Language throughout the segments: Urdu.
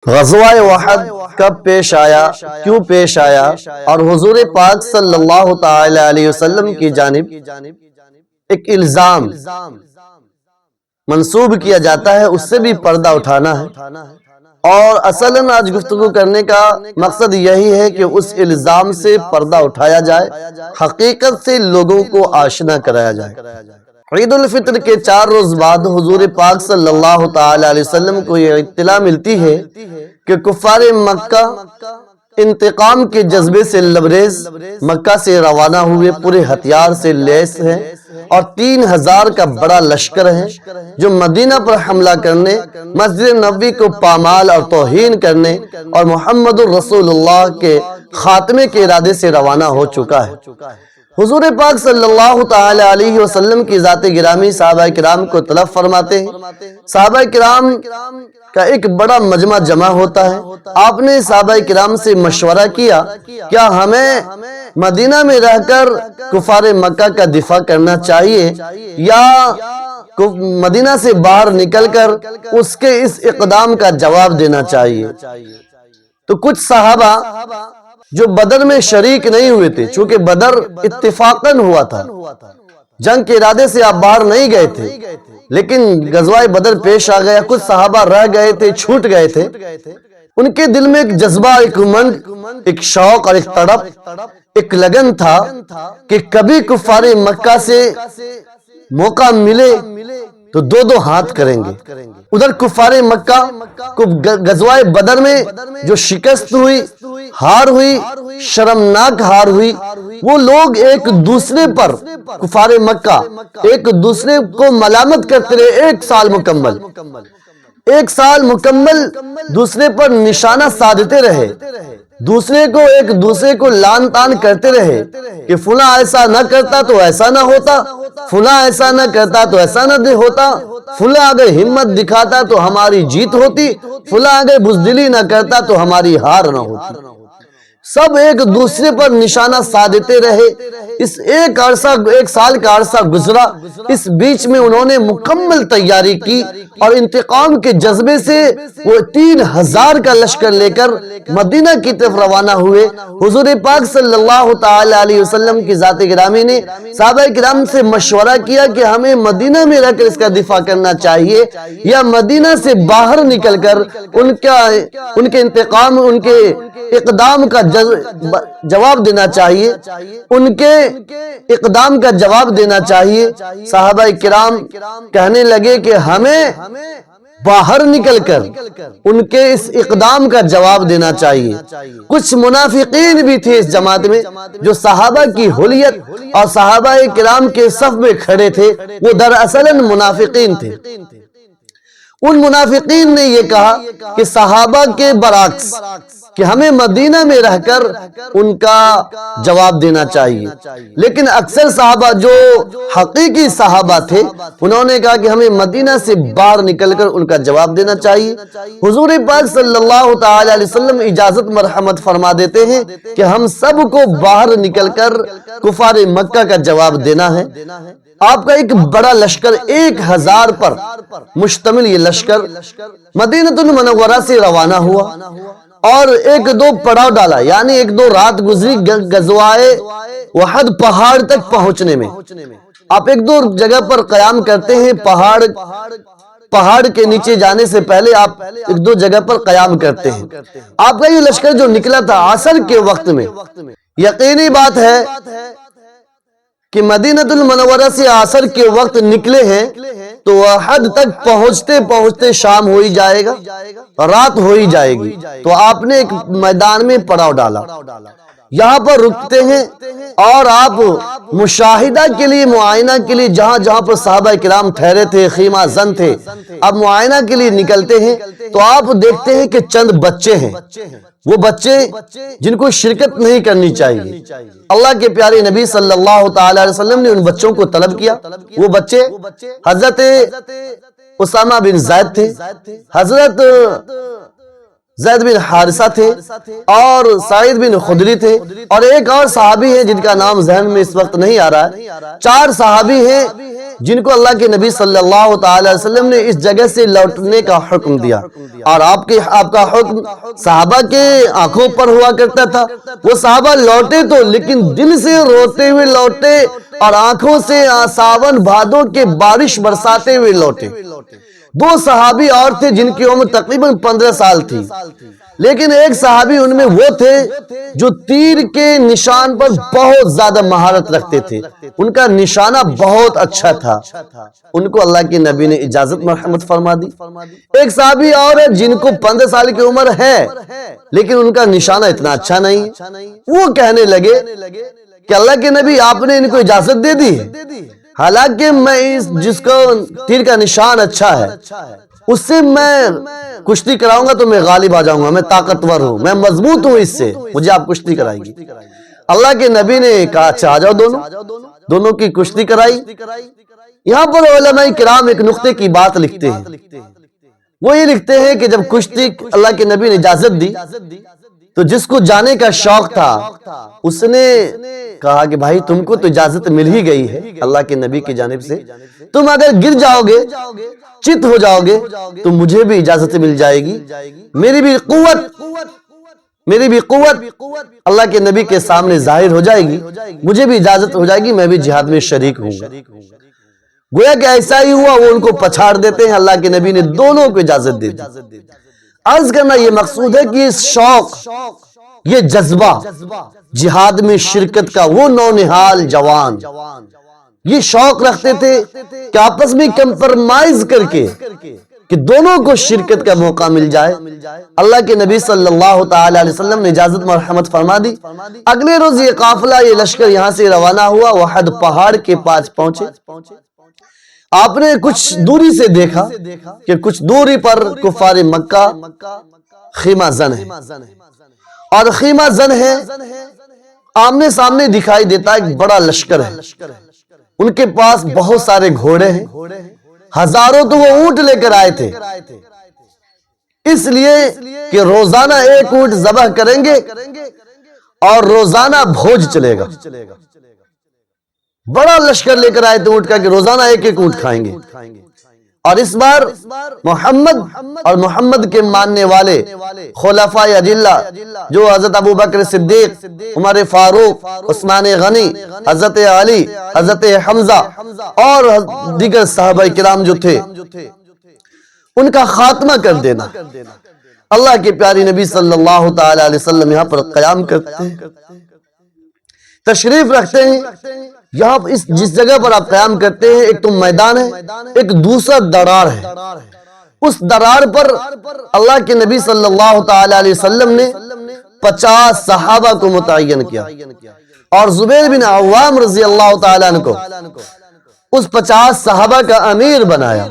غزوہ احد کب پیش آیا، کیوں پیش آیا، اور حضور پاک صلی اللہ تعالی علیہ وسلم کی جانب ایک الزام منسوب کیا جاتا ہے، اس سے بھی پردہ اٹھانا ہے۔ اور اصلاً آج گفتگو کرنے کا مقصد یہی ہے کہ اس الزام سے پردہ اٹھایا جائے، حقیقت سے لوگوں کو آشنا کرایا جائے۔ عید الفطر کے 4 روز بعد حضور پاک صلی اللہ تعالی علیہ وسلم کو یہ اطلاع ملتی ہے کہ کفار مکہ انتقام کے جذبے سے لبریز مکہ سے روانہ ہوئے، پورے ہتھیار سے لیس ہیں اور 3000 کا بڑا لشکر ہے جو مدینہ پر حملہ کرنے، مسجد نبوی کو پامال اور توہین کرنے اور محمد الرسول اللہ کے خاتمے کے ارادے سے روانہ ہو چکا ہے۔ حضور پاک صلی اللہ تعالی علیہ وسلم کی ذات گرامی صحابہ کرام کو طلب فرماتے ہیں۔ صحابہ کرام کا ایک بڑا مجمع جمع ہوتا ہے۔ آپ نے صحابہ کرام سے مشورہ کیا، کیا ہمیں مدینہ میں رہ کر کفار مکہ کا دفاع کرنا چاہیے یا مدینہ سے باہر نکل کر اس کے اس اقدام کا جواب دینا چاہیے؟ تو کچھ صحابہ جو بدر میں شریک نہیں ہوئے تھے، چونکہ بدر اتفاقاً ہوا تھا، جنگ کے ارادے سے آپ باہر نہیں گئے تھے، لیکن غزوہ بدر پیش آ گیا، کچھ صحابہ رہ گئے تھے، چھوٹ گئے تھے۔ ان کے دل میں ایک جذبہ، ایک امنگ، ایک شوق اور ایک تڑپ، ایک لگن تھا کہ کبھی کفار مکہ سے موقع ملے تو دو ہاتھ کریں گے۔ ادھر کفار مکہ کو غزوہ بدر میں جو شکست ہوئی، ہار ہوئی، شرمناک ہار ہوئی، وہ لوگ ایک دوسرے پر، کفار مکہ ایک دوسرے کو ملامت کرتے رہے، ایک سال مکمل دوسرے پر نشانہ سادھتے رہے، ایک دوسرے کو لان تان کرتے رہے کہ فلاں ایسا نہ کرتا تو ایسا نہ ہوتا، فلاں ایسا نہ کرتا تو ایسا نہ ہوتا، فلاں اگر ہمت دکھاتا تو ہماری جیت ہوتی، فلاں اگر بزدلی نہ کرتا تو ہماری ہار نہ ہوتی۔ سب ایک دوسرے پر نشانہ سادھتے رہے۔ اس ایک سال کا عرصہ گزرا، اس بیچ میں انہوں نے مکمل تیاری کی اور انتقام کے جذبے سے وہ 3000 کا لشکر لے کر مدینہ کی طرف روانہ ہوئے۔ حضور پاک صلی اللہ تعالی علیہ وسلم کی ذات گرامی نے صحابہ کرام سے مشورہ کیا کہ ہمیں مدینہ میں رہ کر اس کا دفاع کرنا چاہیے یا مدینہ سے باہر نکل کر ان کے انتقام، ان کے اقدام کا جواب دینا چاہیے، ان کے اقدام کا جواب دینا چاہیے۔ صحابہ کرام کہنے لگے کہ ہمیں باہر نکل کر ان کے اس اقدام کا جواب دینا چاہیے۔ کچھ منافقین بھی تھے اس جماعت میں جو صحابہ کی حلیت اور صحابہ کرام کے صف میں کھڑے تھے، وہ دراصل منافقین تھے۔ ان منافقین نے یہ کہا کہ صحابہ کے برعکس کہ ہمیں مدینہ میں رہ کر ان کا جواب دینا چاہیے، لیکن اکثر صحابہ جو حقیقی صحابہ تھے انہوں نے کہا کہ ہمیں مدینہ سے باہر نکل کر ان کا جواب دینا چاہیے۔ حضور پاک صلی اللہ تعالی علیہ وسلم اجازت مرحمت فرما دیتے ہیں کہ ہم سب کو باہر نکل کر کفار مکہ کا جواب دینا ہے۔ آپ کا ایک بڑا لشکر 1000 پر مشتمل یہ لشکر مدینہ المنورہ سے روانہ ہوا اور 1-2 پڑاؤ ڈالا، یعنی 1-2 رات گزری غزوہ احد پہاڑ تک پہنچنے میں۔ آپ 1-2 جگہ پر قیام کرتے ہیں، پہاڑ کے نیچے جانے سے پہلے آپ 1-2 جگہ پر قیام کرتے ہیں۔ آپ کا یہ لشکر جو نکلا تھا عصر کے وقت میں، یقینی بات ہے کہ مدینہ المنورہ سے عصر کے وقت نکلے ہیں تو احد تک پہنچتے شام ہو ہی جائے گا، رات ہو ہی جائے گی۔ تو آپ نے ایک میدان میں پڑاؤ ڈالا، یہاں پر رکتے ہیں اور آپ مشاہدہ کے لیے، معائنہ کے لیے جہاں پر صحابہ کرام ٹھہرے تھے، خیمہ زن تھے، اب معائنہ کے لیے نکلتے ہیں تو آپ دیکھتے ہیں کہ چند بچے ہیں، وہ بچے جن کو شرکت نہیں کرنی چاہیے۔ اللہ کے پیارے نبی صلی اللہ تعالی علیہ وسلم نے ان بچوں کو طلب کیا۔ وہ بچے حضرت اسامہ بن زید تھے، حضرت زید بن حارثہ تھے اور سعید بن خدری تھے اور ایک اور صحابی ہیں جن کا نام ذہن میں اس وقت نہیں آ رہا ہے۔ 4 صحابی ہیں جن کو اللہ کے نبی صلی اللہ تعالی علیہ وسلم نے اس جگہ سے لوٹنے کا حکم دیا، اور آپ کا حکم صحابہ کے آنکھوں پر ہوا کرتا تھا۔ وہ صحابہ لوٹے تو لیکن دل سے روتے ہوئے لوٹے اور آنکھوں سے ساون بھادوں کے بارش برساتے ہوئے لوٹے۔ 2 صحابی اور تھے جن کی عمر تقریباً 15 سال تھی، لیکن ایک صحابی ان میں وہ تھے جو تیر کے نشان پر بہت زیادہ مہارت رکھتے تھے، ان کا نشانہ بہت اچھا تھا، ان کو اللہ کے نبی نے اجازت مرحمت فرما دی۔ ایک صحابی اور ہے جن کو 15 سال کی عمر ہے لیکن ان کا نشانہ اتنا اچھا نہیں، وہ کہنے لگے کہ اللہ کے نبی آپ نے ان کو اجازت دے دی، حالانکہ میں جس کو تیر کا نشان اچھا ہے اس سے میں کشتی کراؤں گا تو میں غالب آ جاؤں گا، میں طاقتور ہوں، میں مضبوط ہوں، اس سے مجھے آپ کشتی کرائیں گی۔ اللہ کے نبی نے کہا اچھا آ جاؤ، دونوں کی کشتی کرائی۔ یہاں پر علماء کرام ایک نقطے کی بات لکھتے ہیں، وہ یہ لکھتے ہیں کہ جب کشتی اللہ کے نبی نے اجازت دی تو جس کو جانے کا شوق تھا اس نے کہا کہ بھائی تم کو تو اجازت مل ہی گئی ہے اللہ کے نبی کی جانب سے، تم اگر گر جاؤ گے، چت ہو جاؤ گے تو مجھے بھی اجازت مل جائے گی، میری بھی قوت اللہ کے نبی کے سامنے ظاہر ہو جائے گی، مجھے بھی اجازت ہو جائے گی، میں بھی جہاد میں شریک ہوں گا۔ گویا کہ ایسا ہی ہوا، وہ ان کو پچھاڑ دیتے ہیں، اللہ کے نبی نے دونوں کو اجازت دے دی۔ عرض کرنا یہ مقصود ہے کہ اس شوق، یہ جذبہ جہاد میں شرکت کا، وہ نونہال جوان یہ شوق رکھتے تھے کہ آپس میں کمپرمائز کر کے کہ دونوں کو شرکت کا موقع مل جائے۔ اللہ کے نبی صلی اللہ تعالی علیہ وسلم نے اجازت مرحمت فرما دی۔ اگلے روز یہ قافلہ، یہ لشکر یہاں سے روانہ ہوا، وحد پہاڑ کے پاس پہنچے۔ آپ نے کچھ دوری سے دیکھا کہ کچھ دوری پر کفار مکہ خیمہ زن ہے، اور خیمہ زن ہے، آمنے سامنے دکھائی دیتا ایک بڑا لشکر ہے، ان کے پاس بہت سارے گھوڑے ہیں، ہزاروں تو وہ اونٹ لے کر آئے تھے، اس لیے کہ روزانہ ایک اونٹ ذبح کریں گے اور روزانہ بھوج چلے گا۔ بڑا لشکر لے کر آئے تھے اونٹ کا کہ روزانہ ایک ایک اونٹ کھائیں گے، اور اس بار محمد اور محمد کے ماننے والے خلفاء اجلہ جو حضرت ابوبکر صدیق، عمر فاروق، عثمان غنی، حضرت علی، حضرت حمزہ اور دیگر صحابہ کرام جو تھے، ان کا خاتمہ کر دینا۔ اللہ کے پیارے نبی صلی اللہ تعالی علیہ وسلم یہاں پر قیام کرتے ہیں، تشریف رکھتے ہیں۔ یہاں جس جگہ پر آپ قیام کرتے ہیں ایک تو میدان ہے، ایک دوسرا درار ہے۔ اس درار پر اللہ کے نبی صلی اللہ تعالی علیہ وسلم نے 50 صحابہ کو متعین کیا اور زبیر بن عوام رضی اللہ تعالیٰ عنہ کو اس 50 صحابہ کا امیر بنایا،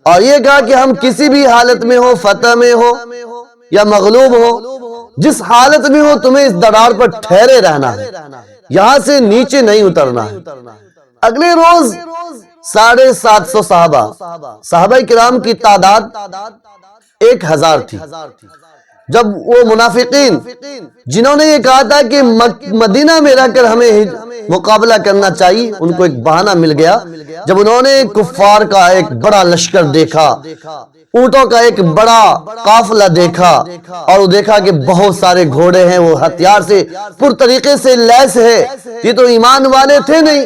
اور یہ کہا کہ ہم کسی بھی حالت میں ہو، فتح میں ہو یا مغلوب ہو، جس حالت میں ہو تمہیں اس درار پر ٹھہرے رہنا ہے، یہاں سے نیچے نہیں اترنا ہے۔ اگلے روز 750 صحابہ کرام کی تعداد 1000 تھی۔ جب وہ منافقین جنہوں نے یہ کہا تھا کہ مدینہ میں رہ کر ہمیں مقابلہ کرنا چاہیے، ان کو ایک بہانہ مل گیا۔ جب انہوں نے کفار کا ایک بڑا لشکر دیکھا، اونٹوں کا ایک بڑا قافلہ دیکھا، اور وہ دیکھا کہ بہت سارے گھوڑے ہیں، وہ ہتھیار سے پر طریقے سے لیس ہے، یہ تو ایمان والے تھے نہیں،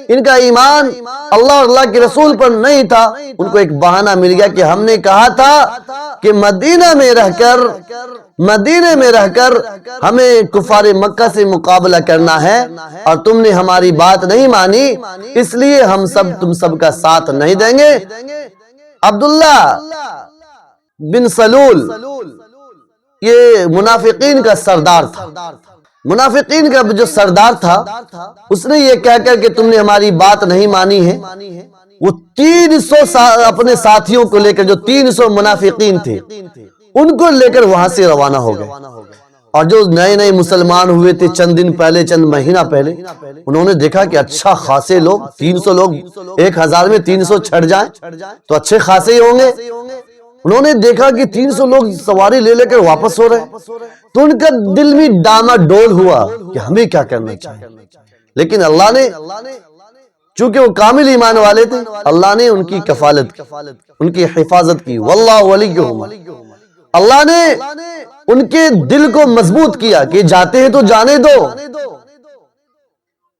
ان کا ایمان اللہ اور اللہ کے رسول پر نہیں تھا۔ ان کو ایک بہانہ مل گیا کہ ہم نے کہا تھا کہ مدینہ میں رہ کر ہمیں کفار مکہ سے مقابلہ کرنا ہے، اور تم نے ہماری بات نہیں مانی، اس لیے ہم تم سب کا ساتھ نہیں دیں گے۔ عبداللہ بن سلول یہ منافقین کا سردار تھا، منافقین کا جو سردار تھا، اس نے یہ کہہ کر کہ تم نے ہماری بات نہیں مانی ہے، وہ 300 اپنے ساتھیوں کو لے کر، جو 300 منافقین تھے، ان کو لے کر وہاں سے روانہ ہو گئے۔ اور جو نئے مسلمان ہوئے تھے چند دن پہلے، چند مہینہ پہلے، انہوں نے دیکھا کہ اچھا خاصے لوگ، 300 لوگ 1000 میں 300 چھڑ جائیں تو اچھے خاصے ہی ہوں گے۔ انہوں نے دیکھا کہ 300 لوگ سواری لے لے کر واپس ہو رہے ہیں، تو ان کا دل میں ڈاما ڈول ہوا کہ ہمیں کیا کرنا چاہیے. لیکن اللہ نے، چونکہ وہ کامل ایمان والے تھے، اللہ نے ان کی کفالت کی، ان کی حفاظت کی. واللہ ولیہم، اللہ نے ان کے دل کو مضبوط کیا کہ جاتے ہیں تو جانے دو،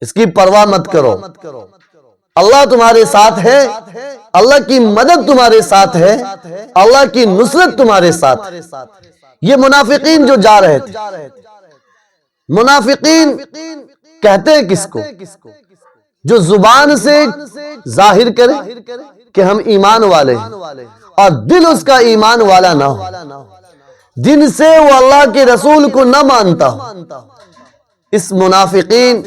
اس کی پرواہ مت کرو، اللہ تمہارے ساتھ ہے، اللہ کی مدد تمہارے ساتھ ہے، اللہ کی نصرت تمہارے ساتھ. یہ منافقین جو جا رہے تھے، منافقین کہتے ہیں کس کو؟ جو زبان سے ظاہر کرے کہ ہم ایمان والے ہیں اور دل اس کا ایمان والا نہ ہو، دل سے وہ اللہ کے رسول کو نہ مانتا ہو. اس منافقین،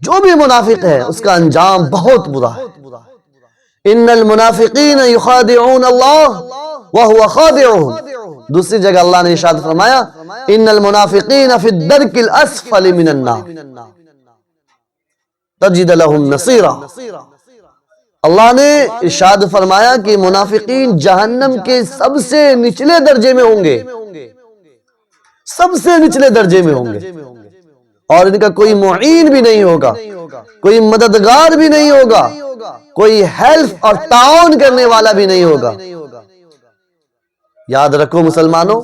جو بھی منافق ہے، اس کا انجام بہت برا ہے. ان المنافقین یخادعون اللہ وہو خادعهم. دوسری جگہ اللہ نے ارشاد فرمایا ان المنافقین فی الدرک الاسفل من النار تجد لهم نصیرا. اللہ نے ارشاد فرمایا کہ منافقین جہنم کے سب سے نچلے درجے میں ہوں گے، سب سے نچلے درجے میں ہوں گے، اور ان کا کوئی معین بھی نہیں ہوگا، کوئی مددگار بھی نہیں ہوگا، کوئی ہیلپ اور تعاون کرنے والا بھی نہیں ہوگا. یاد رکھو مسلمانوں،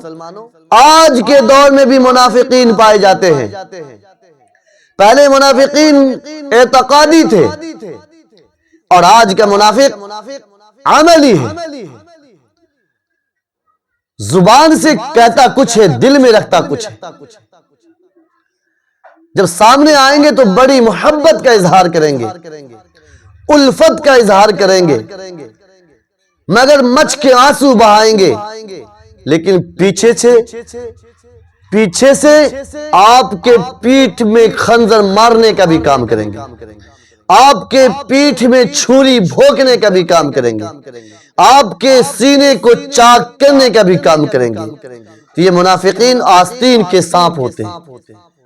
آج کے دور میں بھی منافقین پائے جاتے ہیں. پہلے منافقین اعتقادی تھے اور آج کا منافق عملی ہے. زبان سے کہتا کچھ ہے، دل میں رکھتا کچھ ہے. جب سامنے آئیں گے تو بڑی محبت کا اظہار کریں گے، الفت کا اظہار کریں گے، مگر مچ کے آنسو بہائیں گے، لیکن پیچھے سے آپ کے پیٹھ میں خنجر مارنے کا بھی کام کریں گے، آپ کے پیٹھ میں چھری بھونکنے کا بھی کام کریں گے، آپ کے سینے کو چاک کرنے کا بھی کام کریں گے. یہ منافقین آستین کے سانپ ہوتے ہیں.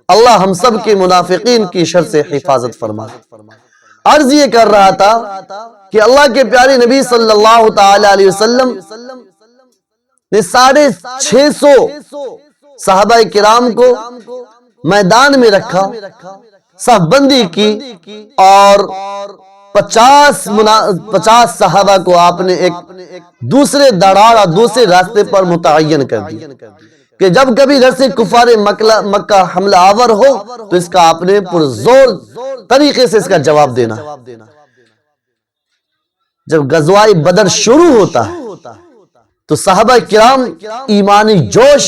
اللہ ہم سب کے منافقین کی شر سے حفاظت فرمائے. عرض یہ کر رہا تھا کہ اللہ کے پیارے نبی صلی اللہ تعالی علیہ وسلم نے 650 صحابہ کرام کو میدان میں رکھا، صف بندی کی، اور 50 صحابہ کو آپ نے ایک دوسرے دڑاڑ اور دوسرے راستے پر متعین کر دیا کہ جب کبھی ادھر سے کفار مکہ حملہ آور ہو تو اس کا آپ نے پرزور طریقے سے اس کا جواب دینا ہے. جب غزوہ بدر شروع ہوتا ہے تو صحابہ کرام ایمانی جوش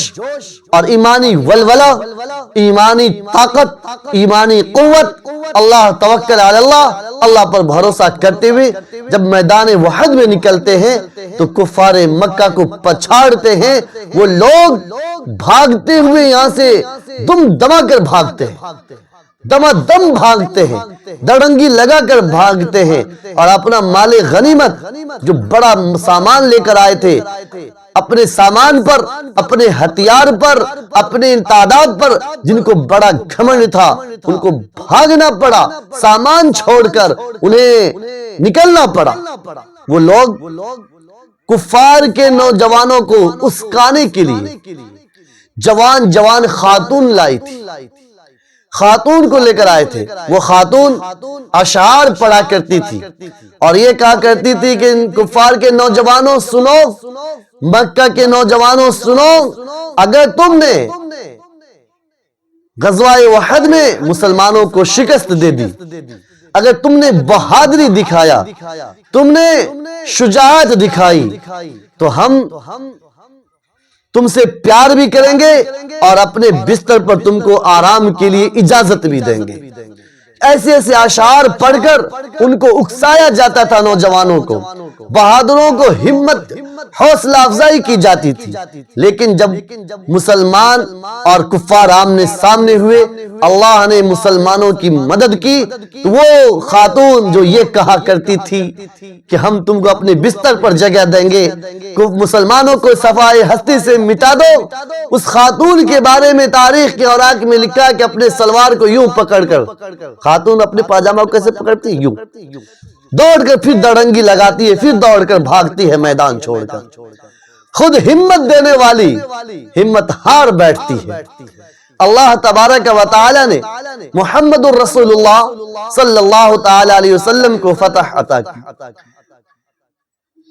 اور ایمانی ولولہ، ایمانی طاقت، ایمانی قوت، اللہ توکل علی اللہ، اللہ پر بھروسہ کرتے ہوئے جب میدان وحد میں نکلتے ہیں تو کفار مکہ کو پچھاڑتے ہیں. وہ لوگ بھاگتے ہوئے یہاں سے دم دما کر بھاگتے ہیں، دما دم بھاگتے ہیں، دڑنگی لگا کر بھاگتے ہیں، اور اپنا مال غنیمت جو بڑا سامان لے کر آئے تھے، اپنے سامان پر، اپنے ہتھیار پر، اپنے تعداد پر جن کو بڑا گھمنڈ تھا، ان کو بھاگنا پڑا، سامان چھوڑ کر انہیں نکلنا پڑا. وہ لوگ کفار کے نوجوانوں کو اسکانے کے لیے جوان خاتون لائی تھی، خاتون کو لے کر آئے تھے. وہ خاتون اشعار پڑھا کرتی تھی اور یہ کہا کرتی تھی کہ کفار کے نوجوانوں سنو، مکہ کے نوجوانوں سنو، اگر تم نے غزوہ احد میں مسلمانوں کو شکست دے دی، اگر تم نے بہادری دکھایا، تم نے شجاعت دکھائی، تو ہم تم سے پیار بھی کریں گے اور اپنے بستر پر تم کو آرام کے لیے اجازت بھی دیں گے. ایسے ایسے اشعار پڑھ کر ان کو اکسایا جاتا تھا، نوجوانوں کو، بہادروں کو ہمت حوصلہ افزائی کی جاتی تھی. لیکن جب مسلمان اور کفار آمنے سامنے ہوئے، اللہ نے مسلمانوں کی مدد کی، تو وہ خاتون جو یہ کہا کرتی تھی کہ ہم تم کو اپنے بستر پر جگہ دیں گے، مسلمانوں کو صفائے ہستی سے مٹا دو، اس خاتون کے بارے میں تاریخ کے اوراق میں لکھا کہ اپنے سلوار کو یوں پکڑ کر، خاتون اپنے پاجامہ کو کیسے پکڑتی؟ یوں دوڑ کر پھر دڑنگی لگاتی ہے، پھر دوڑ کر بھاگتی ہے میدان چھوڑ کر. خود ہمت دینے والی ہمت ہار بیٹھتی ہے۔ اللہ تبارک و تعالی نے محمد الرسول اللہ صلی اللہ تعالی علیہ وسلم کو فتح عطا کی،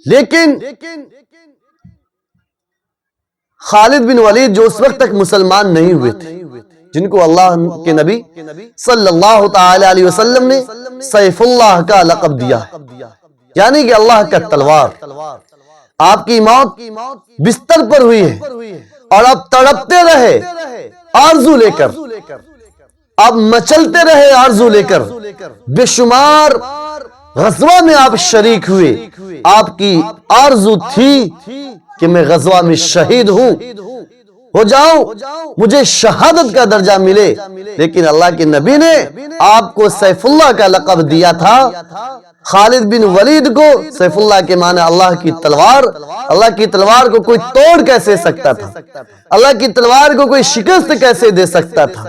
لیکن خالد بن ولید جو اس وقت تک مسلمان نہیں ہوئے تھے، جن کو اللہ کے نبی صلی اللہ تعالی علیہ وسلم نے سیف اللہ کا لقب دیا ہے، یعنی کہ اللہ کا تلوار، آپ کی موت بستر پر ہوئی ہے اور اب تڑپتے رہے آرزو لے کر، اب مچلتے رہے آرزو لے کر، بے شمار غزوہ میں آپ شریک ہوئے، آپ کی آرزو تھی کہ میں غزوہ میں شہید ہو جاؤں، مجھے شہادت کا درجہ ملے، لیکن اللہ کے نبی نے آپ کو سیف اللہ کا لقب دیا تھا۔ خالد بن ولید کو سیف اللہ کے معنی اللہ کی تلوار، اللہ کی تلوار کو کوئی توڑ کیسے سکتا تھا، اللہ کی تلوار کو کوئی شکست کیسے دے سکتا تھا۔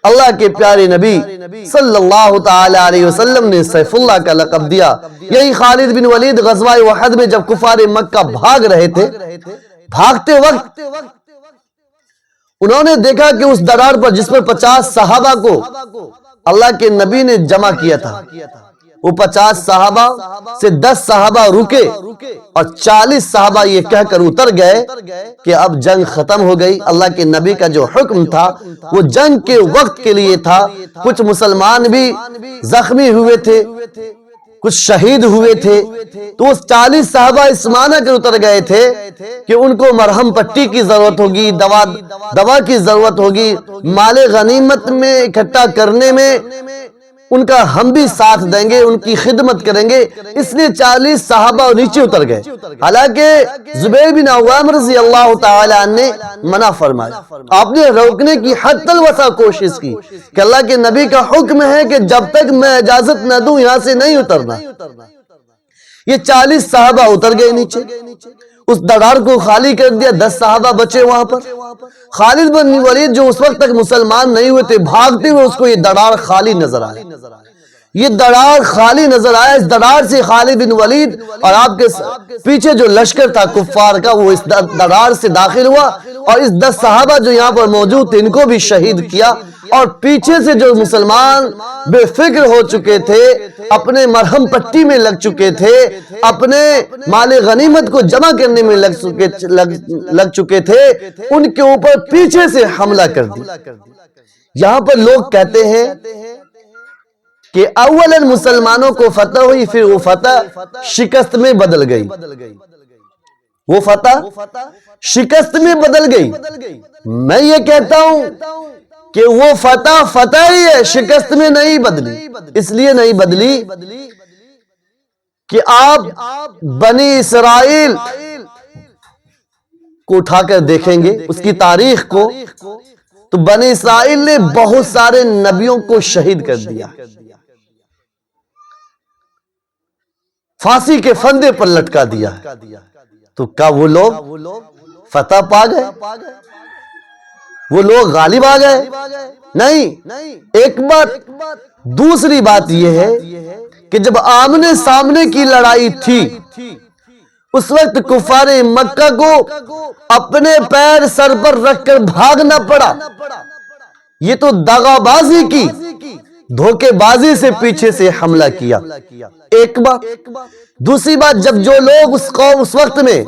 اللہ کے پیارے نبی صلی اللہ تعالی علیہ وسلم نے سیف اللہ کا لقب دیا۔ یہی خالد بن ولید غزوہ احد میں جب کفار مکہ بھاگ رہے تھے، بھاگتے وقت انہوں نے دیکھا کہ اس درار پر جس پر 50 صحابہ کو اللہ کے نبی نے جمع کیا تھا، وہ 50 صحابہ سے 10 صحابہ رکے اور 40 صحابہ یہ کہہ کر اتر گئے کہ اب جنگ ختم ہو گئی۔ اللہ کے نبی کا جو حکم تھا وہ جنگ کے وقت کے لیے تھا۔ کچھ مسلمان بھی زخمی ہوئے تھے، کچھ شہید ہوئے تھے، تو اس 40 صحابہ اس معنی کر اتر گئے تھے کہ ان کو مرہم پٹی کی ضرورت ہوگی، دوا کی ضرورت ہوگی، مال غنیمت میں اکٹھا کرنے میں ان کا ہم بھی ساتھ دیں گے، ان کی خدمت کریں گے، اس لیے 40 صحابہ نیچے اتر گئے۔ حالانکہ زبیر بن عوام رضی اللہ تعالی عنہ نے منع فرمایا، آپ نے روکنے کی حتی الوسع کوشش کی کہ اللہ کے نبی کا حکم ہے کہ جب تک میں اجازت نہ دوں یہاں سے نہیں اترنا۔ یہ 40 صحابہ اتر گئے نیچے، اس دڑار کو خالی کر دیا، 10 صحابہ بچے وہاں پر۔ خالد بن ولید جو اس وقت تک مسلمان نہیں ہوئے تھے، بھاگتے ہوئے اس کو یہ دڑار خالی نظر آیا، یہ دڑار خالی نظر آیا۔ اس دڑار سے خالد بن ولید اور آپ کے پیچھے جو لشکر تھا کفار کا، وہ اس دڑار سے داخل ہوا اور اس 10 صحابہ جو یہاں پر موجود تھے ان کو بھی شہید کیا، اور پیچھے سے جو مسلمان بے فکر ہو چکے تھے، اپنے مرہم پٹی میں لگ چکے تھے، اپنے مال غنیمت کو جمع کرنے میں لگ چکے تھے، ان کے اوپر پیچھے سے حملہ کر دیا۔ یہاں پر لوگ کہتے ہیں کہ اولاً مسلمانوں کو فتح ہوئی، پھر وہ فتح شکست میں بدل گئی، وہ فتح شکست میں بدل گئی۔ میں یہ کہتا ہوں کہ وہ فتح ہی ہے، شکست میں نہیں بدلی۔ اس لیے نہیں بدلی کہ آپ بنی اسرائیل کو اٹھا کر دیکھیں گے، اس کی تاریخ کو، تو بنی اسرائیل نے بہت سارے نبیوں کو شہید کر دیا، پھانسی کے پھندے پر لٹکا دیا ہے۔ تو کیا وہ لوگ فتح پا گئے؟ وہ لوگ غالب آ گئے؟ نہیں۔ ایک بات، دوسری بات یہ ہے کہ جب آمنے سامنے کی لڑائی تھی، اس وقت کفار مکہ کو اپنے پیر سر پر رکھ کر بھاگنا پڑا۔ یہ تو دغا بازی کی، دھوکے بازی سے پیچھے سے حملہ کیا، ایک بات۔ دوسری بات، جب جو لوگ اس وقت میں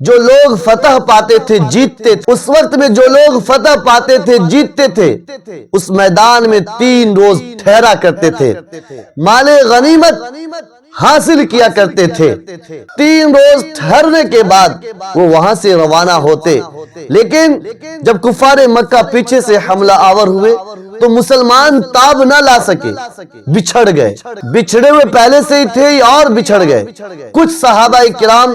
جو لوگ فتح پاتے تھے، جیتتے تھے، اس وقت میں جو لوگ فتح پاتے تھے، جیتتے تھے، اس میدان میں 3 روز ٹھہرا کرتے تھے، مال غنیمت حاصل کیا کرتے تھے۔ 3 روز ٹھہرنے کے بعد وہ وہاں سے روانہ ہوتے۔ لیکن جب کفار مکہ پیچھے سے حملہ آور ہوئے تو مسلمان تاب نہ لا سکے، بچھڑ گئے، بچھڑے ہوئے پہلے سے ہی تھے اور بچھڑ گئے۔ کچھ صحابہ کرام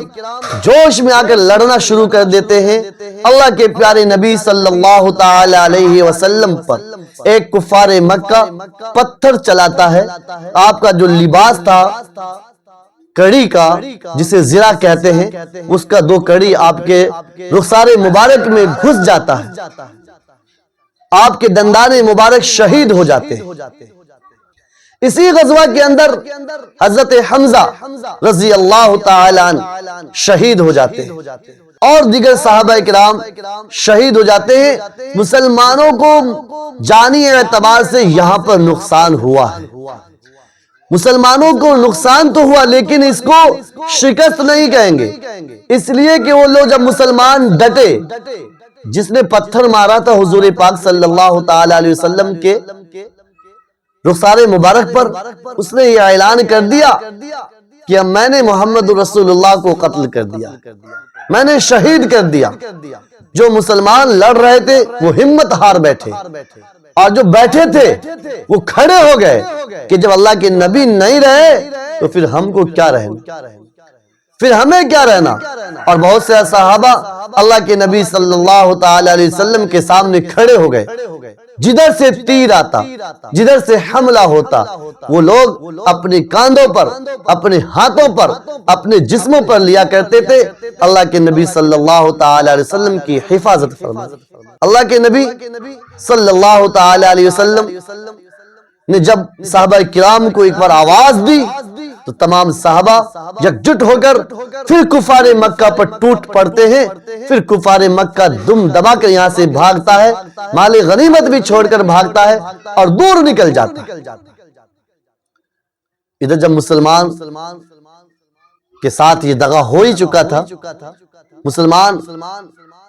جوش میں آ کر لڑنا شروع کر دیتے ہیں۔ اللہ کے پیارے نبی صلی اللہ تعالی علیہ وسلم پر ایک کفار مکہ پتھر چلاتا ہے، آپ کا جو لباس تھا کڑی کا، جسے زرہ کہتے ہیں، اس کا 2 کڑی آپ کے رخسار مبارک میں گھس جاتا ہے، آپ کے دندان مبارک شہید ہو جاتے ہیں۔ اسی غزوہ کے اندر حضرت حمزہ رضی اللہ تعالی عنہ شہید ہو جاتے ہیں۔ اور دیگر صحابہ کرام شہید ہو جاتے ہیں۔ مسلمانوں کو جانی اعتبار سے یہاں پر نقصان ہوا ہے، مسلمانوں کو نقصان تو ہوا، لیکن اس کو شکست نہیں کہیں گے، اس لیے کہ وہ لوگ جب مسلمان ڈٹے، جس نے پتھر مارا تھا حضور پاک صلی اللہ تعالی علیہ وسلم کے رخسار مبارک پر، اس نے یہ اعلان کر دیا کہ میں نے محمد رسول اللہ کو قتل کر دیا، میں نے شہید کر دیا۔ جو مسلمان لڑ رہے تھے وہ ہمت ہار بیٹھے، اور جو بیٹھے تھے وہ کھڑے ہو گئے کہ جب اللہ کے نبی نہیں رہے تو پھر ہم کو کیا رہنا، پھر ہمیں کیا رہنا۔ اور بہت سے صحابہ اللہ کے نبی صلی اللہ تعالی علیہ وسلم کے سامنے کھڑے ہو گئے، جدھر سے تیر آتا، جدھر سے حملہ ہوتا، وہ لوگ اپنے کاندھوں پر، اپنے ہاتھوں پر، اپنے جسموں پر لیا کرتے تھے۔ اللہ کے نبی صلی اللہ تعالی علیہ وسلم کی حفاظت فرمائے۔ اللہ کے نبی صلی اللہ تعالی علیہ وسلم نے جب صحابہ کرام کو ایک بار آواز دی تو تمام صحابہ یکجٹ ہو کر پھر کفار مکہ پر ٹوٹ پڑتے ہیں، پھر کفار مکہ دم دبا کر یہاں سے بھاگتا ہے، مال غنیمت بھی چھوڑ کر بھاگتا ہے اور دور نکل جاتا ہے۔ ادھر جب مسلمان کے ساتھ یہ دغا ہو ہی چکا تھا، مسلمان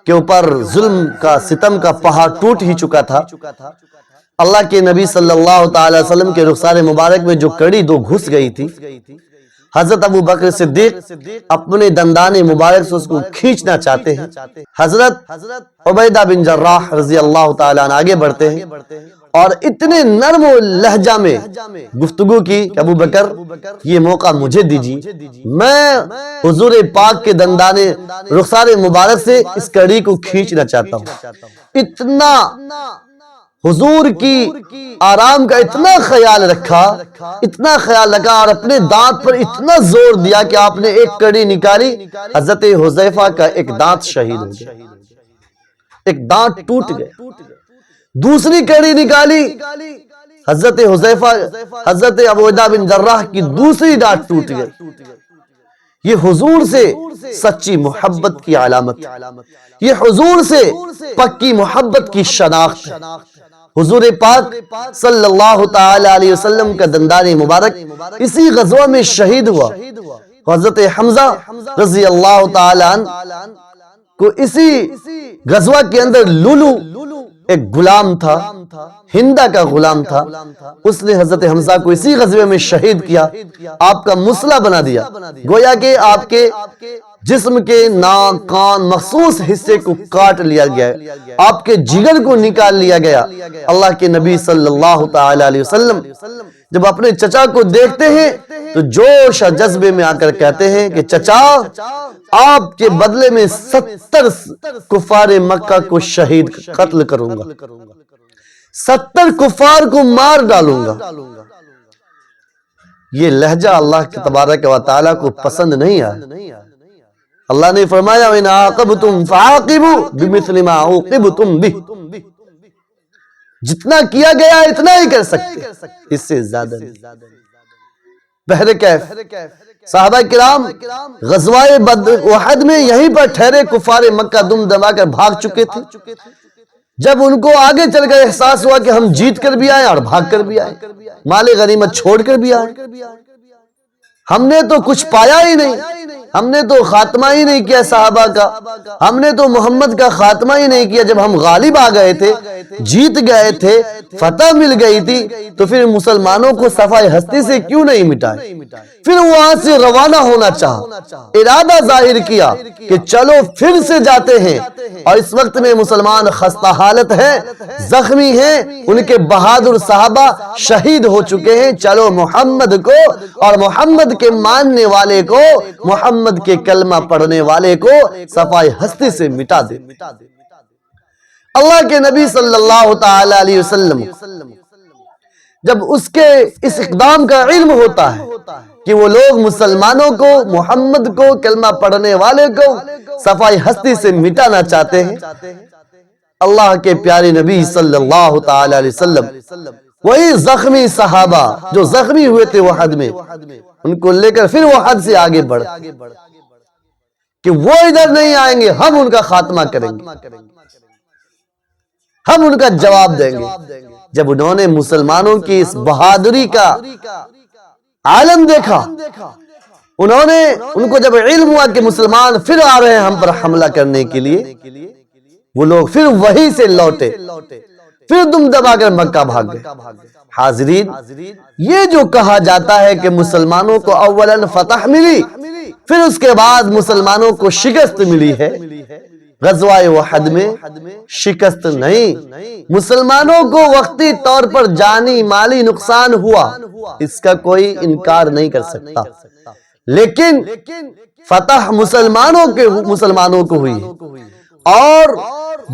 کے اوپر ظلم کا، ستم کا پہاڑ ٹوٹ ہی چکا تھا، اللہ کے نبی صلی اللہ تعالی وسلم کے رخسار مبارک میں جو کڑی دو گھس گئی تھی، حضرت ابو بکر صدیق اپنے دندان مبارک سے اس کو کھینچنا چاہتے ہیں۔ حضرت عبیدہ بن جراح رضی اللہ تعالیٰ عنہ آگے بڑھتے ہیں اور اتنے نرم لہجہ میں گفتگو کی کہ ابو بکر یہ موقع مجھے دیجیے، میں حضور پاک کے دندان رخسار مبارک سے اس کڑی کو کھینچنا چاہتا ہوں۔ اتنا حضور کی آرام کا اتنا خیال رکھا، اتنا خیال رکھا، اور اپنے دانت پر اتنا زور دیا کہ آپ نے ایک کڑی نکالی، حضرت حذیفہ کا ایک دانت شہید ہو گیا، ایک دانت ٹوٹ گیا۔ دوسری کڑی نکالی، حضرت حذیفہ، حضرت عبیدہ بن جراح کی دوسری دانت ٹوٹ گئی۔ یہ حضور سے سچی محبت کی علامت، یہ حضور سے پکی محبت کی شناخت ہے۔ حضور پاک صلی اللہ تعالی علیہ وسلم کا دندان مبارک اسی غزوہ میں شہید ہوا۔ حضرت حمزہ رضی اللہ تعالی عنہ کو اسی غزوہ کے اندر لولو ایک غلام تھا، ہندہ کا غلام تھا، اس نے حضرت حمزہ کو اسی غزوے میں شہید کیا، آپ کا مسلح بنا دیا، گویا کہ آپ کے جسم کے ناک، کان، مخصوص حصے کو کاٹ لیا گیا، آپ کے جگر کو نکال لیا گیا۔ اللہ کے نبی صلی اللہ تعالی علیہ وسلم جب اپنے چچا کو دیکھتے ہیں تو جوش اور جذبے میں آ کر کہتے ہیں کہ چچا، آپ کے بدلے میں 70 کفار مکہ کو شہید قتل کروں گا، 70 کفار کو مار ڈالوں گا۔ یہ لہجہ اللہ کے تبارک و تعالیٰ کو پسند نہیں آیا۔ اللہ نے فرمایا وَإِنْ عَاقَبْتُمْ فَعَاقِبُوا بِمِثْلِ مَا عُوقِبْتُمْ بِهِ، جتنا کیا گیا اتنا ہی کر سکتے، اس سے زیادہ نہیں۔ بہرکیف صحابہ کرام غزوہ احد میں یہیں پر ٹھہرے، کفار مکہ دم دما کر بھاگ چکے تھے۔ جب ان کو آگے چل کر احساس ہوا کہ ہم جیت کر بھی آئے اور بھاگ کر بھی آئے، مال غنیمت چھوڑ کر بھی آئے، ہم نے تو کچھ پایا ہی نہیں، ہم نے تو خاتمہ ہی نہیں کیا صحابہ کا، ہم نے تو محمد کا خاتمہ ہی نہیں کیا۔ جب ہم غالب آ گئے تھے، جیت گئے تھے، فتح مل گئی تھی، تو پھر مسلمانوں کو صفائے ہستی سے کیوں نہیں مٹائے؟ پھر وہاں سے روانہ ہونا چاہا، ارادہ ظاہر کیا کہ چلو پھر سے جاتے ہیں، اور اس وقت میں مسلمان خستہ حالت ہیں، زخمی ہیں، ان کے بہادر صحابہ شہید ہو چکے ہیں، چلو محمد کو اور محمد کے ماننے والے کو، محمد کے کلمہ پڑھنے والے کو صفائے ہستی سے مٹا دے۔ اللہ کے نبی صلی اللہ تعالی علیہ وسلم جب اس کے اس اقدام کا علم ہوتا ہے کہ وہ لوگ مسلمانوں کو، محمد کو، کلمہ پڑھنے والے کو صفائے ہستی سے مٹانا چاہتے ہیں، اللہ کے پیارے نبی صلی اللہ تعالی علیہ وسلم وہی زخمی صحابہ جو زخمی ہوئے تھے احد میں، ان کو لے کر پھر احد سے آگے بڑھ، کہ وہ ادھر نہیں آئیں گے، ہم ان کا خاتمہ کریں گے، ہم ان کا جواب دیں گے۔ جب انہوں نے مسلمانوں کی اس بہادری کا عالم دیکھا، ان کو جب علم ہوا کہ مسلمان پھر آ رہے ہیں ہم پر حملہ کرنے کے لیے، وہ لوگ پھر وہیں سے لوٹے، پھر دم دبا کر مکہ بھاگ گئے۔ حاضرین، یہ جو کہا جاتا ہے کہ مسلمانوں کو اولاً فتح ملی، پھر اس کے بعد مسلمانوں کو شکست ملی ہے، غزوہ احد میں شکست نہیں، مسلمانوں کو وقتی طور پر جانی مالی نقصان ہوا، اس کا کوئی انکار نہیں کر سکتا، لیکن فتح مسلمانوں کو ہوئی ہے۔ اور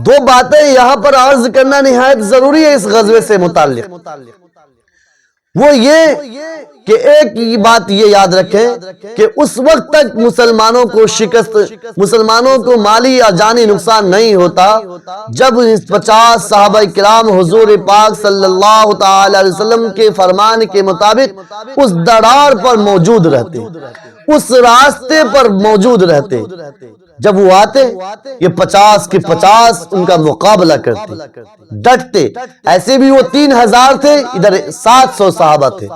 دو باتیں یہاں پر عرض کرنا نہایت ضروری ہے اس غزوے سے متعلق، وہ یہ کہ ایک بات یہ یاد رکھیں کہ اس وقت تک مسلمانوں کو شکست، مسلمانوں کو مالی یا جانی نقصان نہیں ہوتا جب 50 صحابہ کرام حضور پاک صلی اللہ تعالی علیہ وسلم کے فرمان کے مطابق اس دڑار پر موجود رہتے، اس راستے پر موجود رہتے۔ جب وہ آتے، یہ 50 کے 50 ان کا مقابلہ کرتے، ڈٹتے۔ ایسے بھی وہ 3000 تھے، ادھر 700 صحابہ تھے،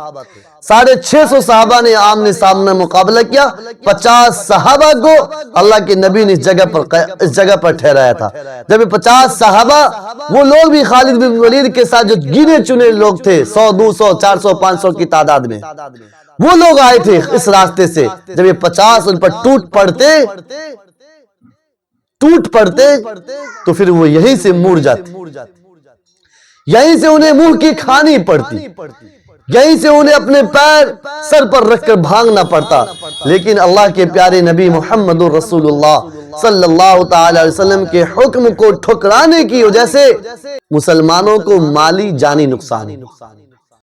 650 صحابہ نے آمنے سامنے مقابلہ کیا، 50 صحابہ کو اللہ کے نبی نے اس جگہ پر ٹھہرایا تھا۔ جب 50 صحابہ، وہ لوگ بھی خالد بن ولید کے ساتھ جو گنے چنے لوگ تھے، 100 200 400 500 کی تعداد میں، وہ لوگ آئے تھے اس راستے سے۔ جب یہ 50 ان پر ٹوٹ پڑتے تو پھر وہ یہیں سے مڑ جاتے، یہیں سے انہیں منہ کی کھانی پڑتی، یہیں سے انہیں اپنے پیر سر پر رکھ کر بھاگنا پڑتا۔ لیکن اللہ کے پیارے نبی محمد رسول اللہ صلی اللہ تعالی علیہ وسلم کے حکم کو ٹھکرانے کی وجہ سے مسلمانوں کو مالی جانی نقصان